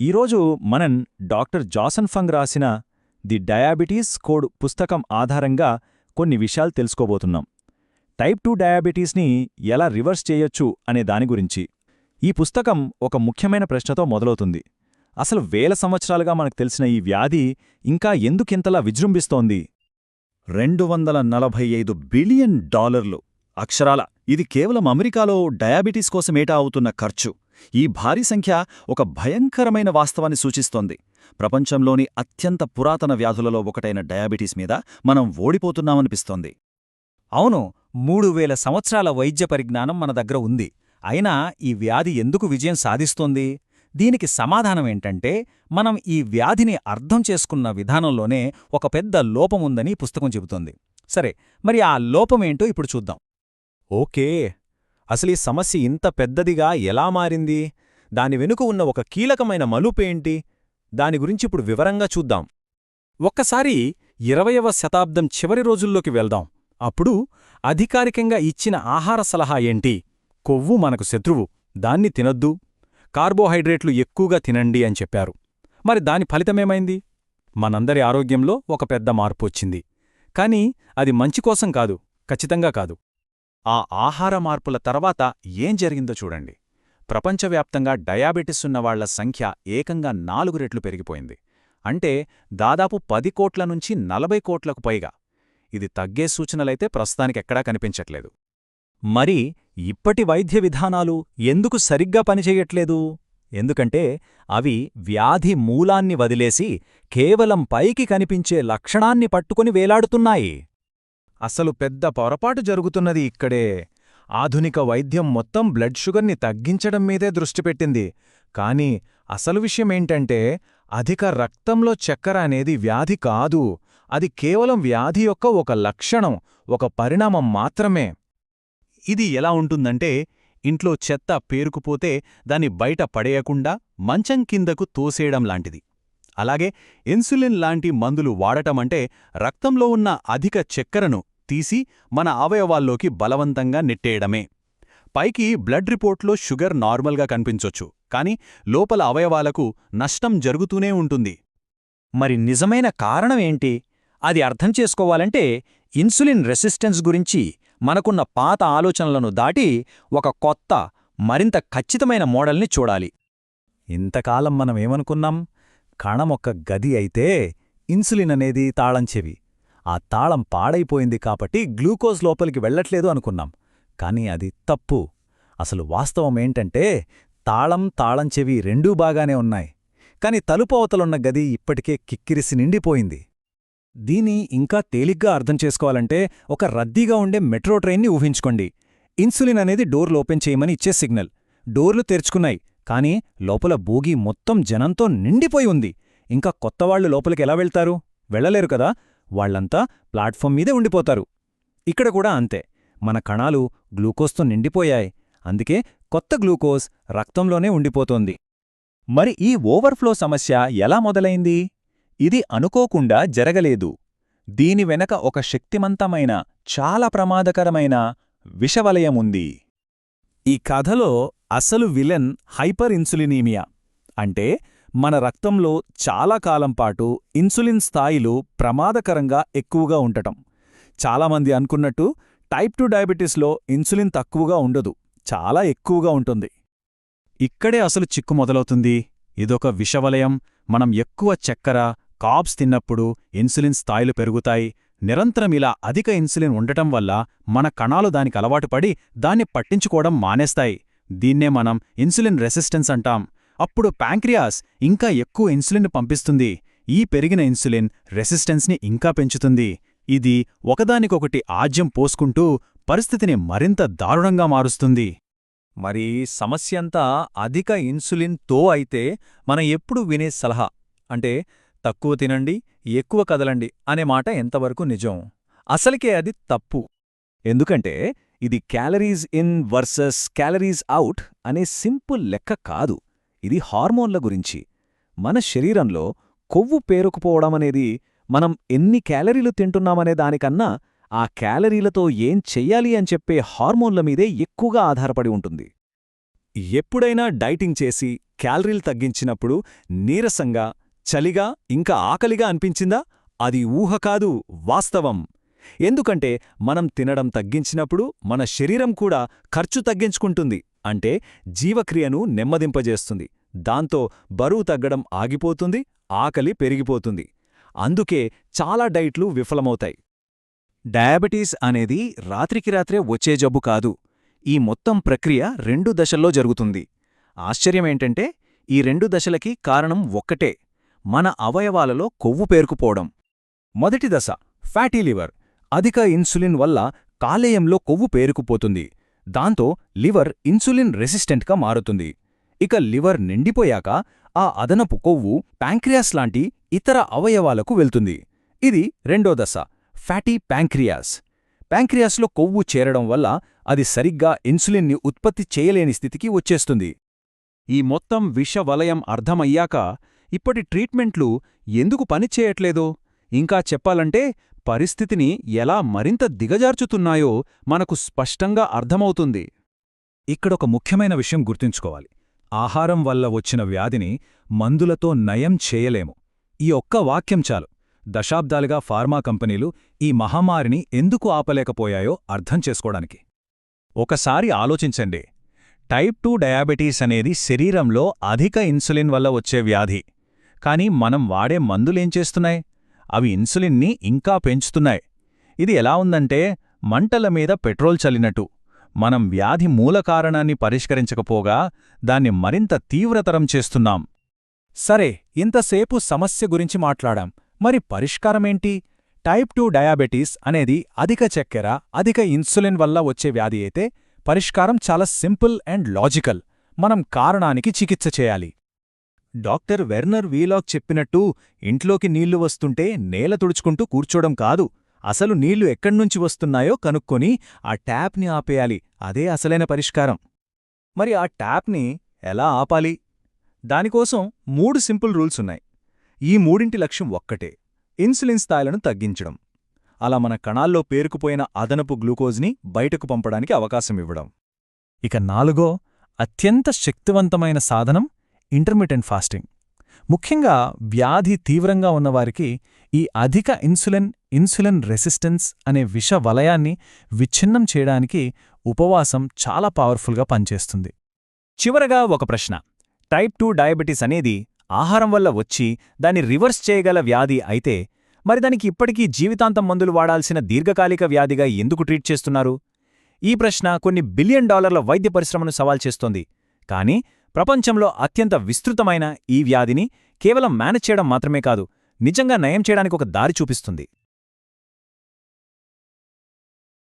ఈరోజు మనం doctor Jason ఫంగ్ రాసిన ది డయాబెటీస్ కోడ్ పుస్తకం ఆధారంగా కొన్ని విషయాలు తెలుసుకోబోతున్నాం. టైప్ 2 డయాబెటీస్ని ఎలా రివర్స్ చేయొచ్చు అనే దాని గురించి. ఈ పుస్తకం ఒక ముఖ్యమైన ప్రశ్నతో మొదలవుతుంది. అసలు వేల సంవత్సరాలుగా మనకు తెలిసిన ఈ వ్యాధి ఇంకా ఎందుకింతలా విజృంభిస్తోంది? 245 బిలియన్ డాలర్లు అక్షరాల ఇది కేవలం అమెరికాలో డయాబెటీస్ కోసమేటా అవుతున్న ఖర్చు. ఈ భారీ సంఖ్య ఒక భయంకరమైన వాస్తవాన్ని సూచిస్తోంది. ప్రపంచంలోని అత్యంత పురాతన వ్యాధులలో ఒకటైన డయాబెటీస్ మీద మనం ఓడిపోతున్నామనిపిస్తోంది. అవును, 3000 సంవత్సరాల వైద్య పరిజ్ఞానం మన దగ్గర ఉంది. అయినా ఈ వ్యాధి ఎందుకు విజయం సాధిస్తోంది? దీనికి సమాధానమేంటంటే, మనం ఈ వ్యాధిని అర్థం చేసుకున్న విధానంలోనే ఒక పెద్ద లోపముందని ఈ పుస్తకం చెబుతోంది. సరే, మరి ఆ లోపమేంటో ఇప్పుడు చూద్దాం. ఓకే, అసలీ సమస్య ఇంత పెద్దదిగా ఎలా మారింది? దాని వెనుక ఉన్న ఒక కీలకమైన మలుపేంటి? దాని గురించిప్పుడు వివరంగా చూద్దాం. ఒక్కసారి 20వ శతాబ్దం చివరి రోజుల్లోకి వెళ్దాం. అప్పుడు అధికారికంగా ఇచ్చిన ఆహార సలహా ఏంటి? కొవ్వు మనకు శత్రువు, దాన్ని తినొద్దు, కార్బోహైడ్రేట్లు ఎక్కువగా తినండి అని చెప్పారు. మరి దాని ఫలితమేమైంది? మనందరి ఆరోగ్యంలో ఒక పెద్ద మార్పు వచ్చింది. కాని అది మంచి కోసం కాదు, ఖచ్చితంగా కాదు. ఆ ఆహార మార్పుల తర్వాత ఏం జరిగిందో చూడండి. ప్రపంచవ్యాప్తంగా డయాబెటిస్ ఉన్నవాళ్ల సంఖ్య ఏకంగా 4 రెట్లు పెరిగిపోయింది. అంటే దాదాపు 10 కోట్ల నుంచి 40 కోట్లకు పైగా. ఇది తగ్గే సూచనలైతే ప్రస్తుతానికెక్కడా కనిపించట్లేదు. మరి ఇప్పటి వైద్య విధానాలు ఎందుకు సరిగ్గా పనిచెయ్యట్లేదు? ఎందుకంటే అవి వ్యాధి మూలాన్ని వదిలేసి కేవలం పైకి కనిపించే లక్షణాన్ని పట్టుకుని వేలాడుతున్నాయి. అసలు పెద్ద పొరపాటు జరుగుతున్నది ఇక్కడే. ఆధునిక వైద్యం మొత్తం బ్లడ్ షుగర్ని తగ్గించడం మీదే దృష్టిపెట్టింది. కానీ అసలు విషయమేంటంటే, అధిక రక్తంలో చక్కెర అనేది వ్యాధి కాదు. అది కేవలం వ్యాధి యొక్క ఒక లక్షణం, ఒక పరిణామం మాత్రమే. ఇది ఎలా ఉంటుందంటే, ఇంట్లో చెత్త పేరుకుపోతే దాన్ని బయట పడేయకుండా మంచం కిందకు తోసేయడం లాంటిది. అలాగే ఇన్సులిన్ లాంటి మందులు వాడటమంటే రక్తంలో ఉన్న అధిక చక్కెరను తీసి మన అవయవాల్లోకి బలవంతంగా నెట్టేయడమే. పైకి బ్లడ్ రిపోర్ట్లో షుగర్ నార్మల్గా కనిపించొచ్చు, కాని లోపల అవయవాలకు నష్టం జరుగుతూనే ఉంటుంది. మరి నిజమైన కారణమేంటి? అది అర్థం చేసుకోవాలంటే ఇన్సులిన్ రెసిస్టెన్స్ గురించి మనకున్న పాత ఆలోచనలను దాటి ఒక కొత్త, మరింత ఖచ్చితమైన మోడల్ని చూడాలి. ఇంతకాలం మనమేమనుకున్నాం? కణమొక్క గది అయితే ఇన్సులిన్ అనేది తాళం చెవి. ఆ తాళం పాడైపోయింది కాబట్టి గ్లూకోజ్ లోపలికి వెళ్లట్లేదు అనుకున్నాం. కాని అది తప్పు. అసలు వాస్తవమేంటంటే, తాళం చెవి రెండూ బాగానే ఉన్నాయి. కాని తలుపు అవతలున్న గది ఇప్పటికే కిక్కిరిసి నిండిపోయింది. దీన్ని ఇంకా తేలిగ్గా అర్థం చేసుకోవాలంటే ఒక రద్దీగా ఉండే మెట్రో ట్రైన్ని ఊహించుకోండి. ఇన్సులిన్ అనేది డోర్లు ఓపెన్ చేయమని ఇచ్చే సిగ్నల్. డోర్లు తెరుచుకున్నాయి, కానీ లోపల బోగీ మొత్తం జనంతో నిండిపోయి ఉంది. ఇంకా కొత్తవాళ్లు లోపలికి ఎలా వెళ్తారు? వెళ్లలేరు కదా. వాళ్లంతా ప్లాట్ఫామ్ మీదే ఉండిపోతారు. ఇక్కడ కూడా అంతే. మన కణాలు గ్లూకోజ్తో నిండిపోయాయి. అందుకే కొత్త గ్లూకోజ్ రక్తంలోనే ఉండిపోతోంది. మరి ఈ ఓవర్ఫ్లో సమస్య ఎలా మొదలైంది? ఇది అనుకోకుండా జరగలేదు. దీని వెనక ఒక శక్తిమంతమైన, చాలా ప్రమాదకరమైన విషవలయముంది. ఈ కథలో అసలు విలన్ హైపర్ ఇన్సులినీమియా. అంటే మన రక్తంలో చాలా కాలంపాటు ఇన్సులిన్ స్థాయిలు ప్రమాదకరంగా ఎక్కువగా ఉండటం. చాలామంది అనుకున్నట్టు టైప్ 2 డయాబెటీస్లో ఇన్సులిన్ తక్కువగా ఉండదు, చాలా ఎక్కువగా ఉంటుంది. ఇక్కడే అసలు చిక్కు మొదలవుతుంది. ఇదొక విషవలయం. మనం ఎక్కువ చక్కెర, కార్బ్స్ తిన్నప్పుడు ఇన్సులిన్ స్థాయిలు పెరుగుతాయి. నిరంతరం ఇలా అధిక ఇన్సులిన్ ఉండటం వల్ల మన కణాలు దానికి అలవాటుపడి దాన్ని పట్టించుకోవడం మానేస్తాయి. దీన్నే మనం ఇన్సులిన్ రెసిస్టెన్స్ అంటాం. అప్పుడు ప్యాంక్రియాస్ ఇంకా ఎక్కువ ఇన్సులిన్ పంపిస్తుంది. ఈ పెరిగిన ఇన్సులిన్ రెసిస్టెన్స్ని ఇంకా పెంచుతుంది. ఇది ఒకదానికొకటి ఆజ్యం పోసుకుంటూ పరిస్థితిని మరింత దారుణంగా మారుస్తుంది. మరి సమస్యంతా అధిక ఇన్సులిన్తో అయితే మనం ఎప్పుడు వినే సలహా అంటే తక్కువ తినండి, ఎక్కువ కదలండి అనే మాట ఎంతవరకు నిజం? అసలికే అది తప్పు. ఎందుకంటే ఇది calories in verses calories out అనే సింపుల్ లెక్క కాదు. ఇది హార్మోన్ల గురించి. మన శరీరంలో కొవ్వు పేరుకుపోవడమనేది మనం ఎన్ని క్యాలరీలు తింటున్నామనే దానికన్నా ఆ క్యాలరీలతో ఏం చెయ్యాలి అని చెప్పే హార్మోన్ల మీదే ఎక్కువగా ఆధారపడి ఉంటుంది. ఎప్పుడైనా డైటింగ్ చేసి క్యాలరీలు తగ్గించినప్పుడు నీరసంగా, చలిగా, ఇంకా ఆకలిగా అనిపించిందా? అది ఊహ కాదు, వాస్తవం. ఎందుకంటే మనం తినడం తగ్గించినప్పుడు మన శరీరం కూడా ఖర్చు తగ్గించుకుంటుంది, అంటే జీవక్రియను నెమ్మదింపజేస్తుంది. దాంతో బరువు తగ్గడం ఆగిపోతుంది, ఆకలి పెరిగిపోతుంది. అందుకే చాలా డైట్లు విఫలమవుతాయి. డయాబెటీస్ అనేది రాత్రికి రాత్రే వచ్చే జబ్బు కాదు. ఈ మొత్తం ప్రక్రియ 2 దశల్లో జరుగుతుంది. ఆశ్చర్యమేంటంటే ఈ 2 దశలకి కారణం ఒక్కటే, మన అవయవాలలో కొవ్వు పేరుకుపోవడం. మొదటి దశ ఫ్యాటీ లివర్. అధిక ఇన్సులిన్ వల్ల కాలేయంలో కొవ్వు పేరుకుపోతుంది. దాంతో లివర్ ఇన్సులిన్ రెసిస్టెంట్గా మారుతుంది. ఇక లివర్ నిండిపోయాక ఆ అదనపు కొవ్వు ప్యాంక్రియాస్ లాంటి ఇతర అవయవాలకు వెళ్తుంది. ఇది రెండో దశ, ఫ్యాటీ ప్యాంక్రియాస్. ప్యాంక్రియాస్లో కొవ్వు చేరడం వల్ల అది సరిగ్గా ఇన్సులిన్ని ఉత్పత్తి చేయలేని స్థితికి వచ్చేస్తుంది. ఈ మొత్తం విషవలయం అర్థమయ్యాక ఇప్పటి ట్రీట్మెంట్లు ఎందుకు పనిచేయట్లేదో, ఇంకా చెప్పాలంటే పరిస్థితిని ఎలా మరింత దిగజార్చుతున్నాయో మనకు స్పష్టంగా అర్థమవుతుంది. ఇక్కడొక ముఖ్యమైన విషయం గుర్తుంచుకోవాలి. ఆహారం వల్ల వచ్చిన వ్యాధిని మందులతో నయం చేయలేము. ఈ ఒక్క వాక్యం చాలు దశాబ్దాలుగా ఫార్మా కంపెనీలు ఈ మహమ్మారిని ఎందుకు ఆపలేకపోయాయో అర్థం చేసుకోవడానికి. ఒకసారి ఆలోచించండి. టైప్ 2 డయాబెటీస్ అనేది శరీరంలో అధిక ఇన్సులిన్ వల్ల వచ్చే వ్యాధి. కానీ మనం వాడే మందులేం చేస్తున్నాయి? అవి ఇన్సులిన్ని ఇంకా పెంచుతున్నాయి. ఇది ఎలా ఉందంటే మంటల మీద పెట్రోల్ చల్లినట్టు. మనం వ్యాధి మూల కారణాన్ని పరిష్కరించకపోగా దాన్ని మరింత తీవ్రతరం చేస్తున్నాం. సరే, ఇంతసేపు సమస్య గురించి మాట్లాడాం. మరి పరిష్కారమేంటి? టైప్ 2 డయాబెటీస్ అనేది అధిక చక్కెర, అధిక ఇన్సులిన్ వల్ల వచ్చే వ్యాధి అయితే పరిష్కారం చాలా సింపుల్ అండ్ లాజికల్. మనం కారణానికి చికిత్స చేయాలి. డాక్టర్ వెర్నర్ వీలాక్ చెప్పినట్టు ఇంట్లోకి నీళ్లు వస్తుంటే నేల తుడుచుకుంటూ కూర్చోడం కాదు. అసలు నీళ్లు ఎక్కడ్నుంచి వస్తున్నాయో కనుక్కొని ఆ ట్యాప్ని ఆపేయాలి. అదే అసలైన పరిష్కారం. మరి ఆ ట్యాప్ని ఎలా ఆపాలి? దానికోసం 3 సింపుల్ రూల్స్ ఉన్నాయి. ఈ మూడింటి లక్ష్యం ఒక్కటే, ఇన్సులిన్ స్థాయిలను తగ్గించడం. అలా మన కణాల్లో పేరుకుపోయిన అదనపు గ్లూకోజ్ని బయటకు పంపడానికి అవకాశమివ్వడం. ఇక 4, అత్యంత శక్తివంతమైన సాధనం ఇంటర్మిటెంట్ ఫాస్టింగ్. ముఖ్యంగా వ్యాధి తీవ్రంగా ఉన్నవారికి ఈ అధిక ఇన్సులిన్ రెసిస్టెన్స్ అనే విష వలయాన్ని విచ్ఛిన్నం చేయడానికి ఉపవాసం చాలా పవర్ఫుల్గా పనిచేస్తుంది. చివరగా ఒక ప్రశ్న. టైప్ 2 డయాబెటీస్ అనేది ఆహారం వల్ల వచ్చి దాన్ని రివర్స్ చేయగల వ్యాధి అయితే మరి దానికి ఇప్పటికీ జీవితాంతం మందులు వాడాల్సిన దీర్ఘకాలిక వ్యాధిగా ఎందుకు ట్రీట్ చేస్తున్నారు? ఈ ప్రశ్న కొన్ని $1 బిలియన్ వైద్య పరిశ్రమను సవాల్ చేస్తోంది. కానీ ప్రపంచంలో అత్యంత విస్తృతమైన ఈ వ్యాధిని కేవలం మేనేజ్ చేయడం మాత్రమే కాదు, నిజంగా నయం చేయడానికి ఒక దారి చూపిస్తుంది.